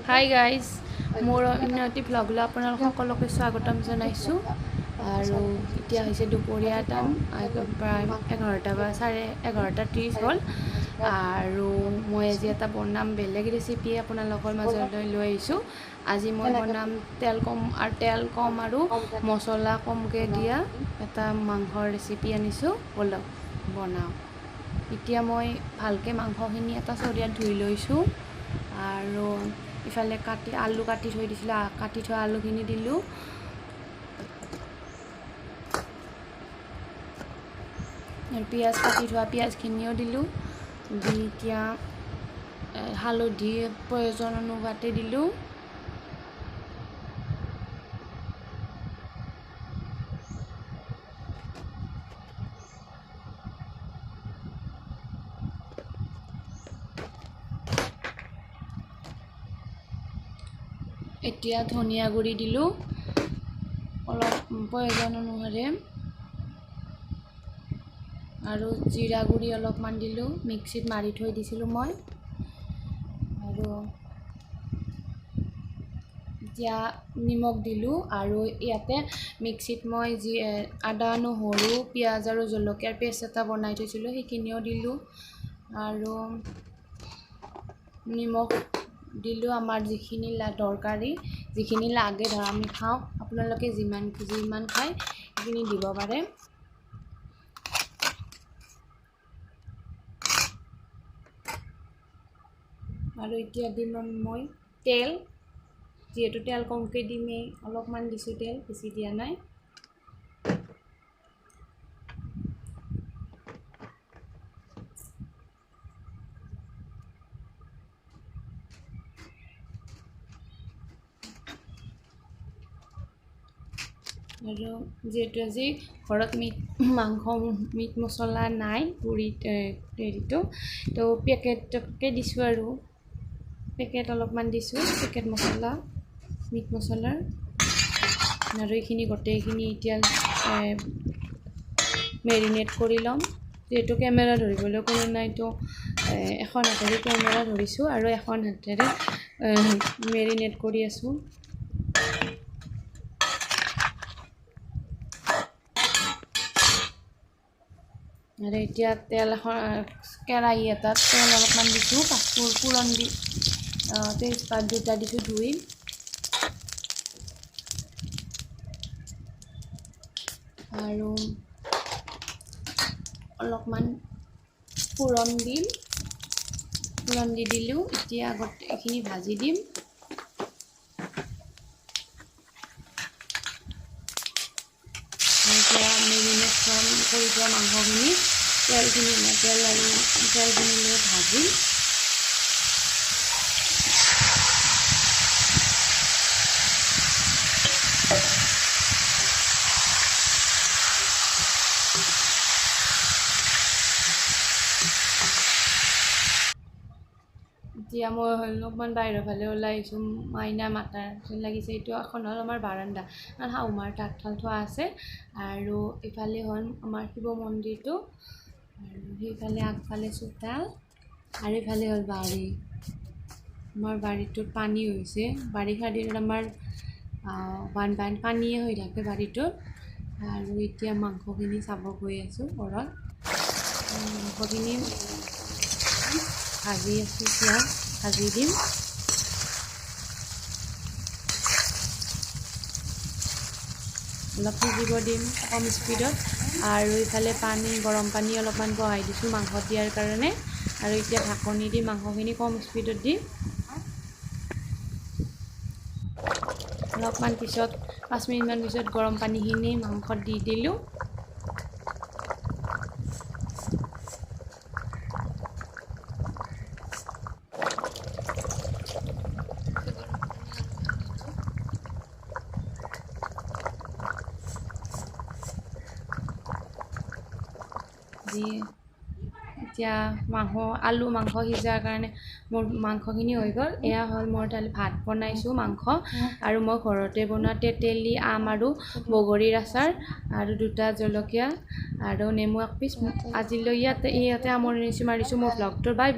Hi guys, মোৰ অন্য ব্লগলৈ আপোনালোক সকলোকে স্বাগতম জনাইছোঁ। আৰু এতিয়া হৈছে দুপৰীয়া টাইম, প্ৰায় 11টা বা 11:30 হ'ল। আৰু মই আজি এটা বনাম বেলেগ ৰেচিপি আপোনালোকৰ মাজলৈ লৈ আহিছোঁ। আজি মই বনাম তেল কম আৰু মছলা কমকৈ দিয়া এটা মাংসৰ ৰেচিপি আনিছোঁ। বলক বনাওঁ। এতিয়া মই ভালকৈ মাংসখিনি এটা চৰিয়াত ধুই লৈছোঁ আৰু ইফালে আলু কাটি থৈ দিছিলোঁ, কাটি থোৱা আলুখিনি দিলোঁ। আৰু পিঁয়াজ কাটি থোৱা পিঁয়াজখিনিও দিলোঁ। দি এতিয়া হালধি প্ৰয়োজন অনুপাতে দিলোঁ। এতিয়া ধনিয়া গুড়ি দিলোঁ অলপ প্ৰয়োজন অনুসাৰে, আৰু জিৰা গুড়ি অলপমান দিলোঁ। মিক্সিত মাৰি থৈ দিছিলোঁ মই। আৰু এতিয়া নিমখ দিলোঁ। আৰু ইয়াতে মিক্সিত মই আদা, নহৰু, পিঁয়াজ আৰু জলকীয়াৰ পেষ্ট এটা বনাই থৈছিলোঁ, সেইখিনিও দিলোঁ। আৰু নিমখ দিলোঁ আমাৰ যিখিনি দৰকাৰী, যিখিনি লাগে ধৰা আমি খাওঁ, আপোনালোকে যিমান খায় সেইখিনি দিব পাৰে। আৰু এতিয়া দিম মই তেল, যিহেতু তেল কমকৈ দিমেই, অলপমান দিছোঁ তেল, বেছি দিয়া নাই। আৰু যিহেতু আজি ঘৰত মিট মছলা নাই, হেৰিটো তো পেকেটকৈ দিছোঁ। আৰু পেকেট অলপমান দিছোঁ, পেকেট মছলা, মিট মছলাৰ। আৰু এইখিনি গোটেইখিনি এতিয়া মেৰিনেট কৰি ল'ম। যিহেতু কেমেৰা ধৰিবলৈ কোনো নাই, তো এখন হাতেৰে কেমেৰা ধৰিছোঁ আৰু এখন হাতেৰে মেৰিনেট কৰি আছোঁ। আৰু এতিয়া কেৰাহী এটাত তেল অলপমান দিছোঁ, পাঁচফোৰণ দি তেজপাত দুটা দিছোঁ ধুই। আৰু অলপমান ফোৰণ দি দিলোঁ। এতিয়া এইখিনি ভাজি দিম। এতিয়া মেৰিনেট কৰি থোৱা মাংসখিনি তেলখিনি লৈ ভাজিম। এতিয়া মই অলপমান বাহিৰৰ ফালে ওলাই আহিছোঁ, মাইনা মাতাৰ লাগিছে। এইটো এখন হ'ল আমাৰ বাৰাণ্ডা, শাহুমাৰ তাঁতশাল থোৱা আছে। আৰু ইফালে হ'ল আমাৰ শিৱ মন্দিৰটো, আৰু সেইফালে আগফালে চোতাল, আৰু ইফালে হ'ল বাৰী। আমাৰ বাৰীটোত পানী হৈছে, বাৰিষা দিনত আমাৰ পানীয়ে হৈ থাকে বাৰীটোত। আৰু এতিয়া মাংসখিনি চাব গৈ আছোঁ ঘৰত। মাংসখিনি ভাজি আছোঁ, এতিয়া ভাজি দিম। অলপ সিজিব দিম কম স্পীডত। আৰু ইফালে গৰম পানী অলপমান বহাই দিছোঁ মাংসত দিয়াৰ কাৰণে। আৰু এতিয়া ঢাকনি দি মাংসখিনি কম স্পীডত দি অলপমান পিছত 5 মিনিটমান পিছত গৰম পানীখিনি মাংসত দি দিলোঁ। এতিয়া মাংস সিজাৰ কাৰণে মোৰ মাংসখিনি হৈ গ'ল। এয়া হ'ল মোৰ ভাত বনাইছোঁ, মাংস, আৰু মই ঘৰতে বনোৱা তেতেলী, আম আৰু বগৰীৰ আচাৰ, আৰু 2টা জলকীয়া আৰু নেমু এক পিচ। আজিলৈ ইয়াতে সামৰণি মাৰিছোঁ মোৰ ব্লগটোৰ। Bye bye.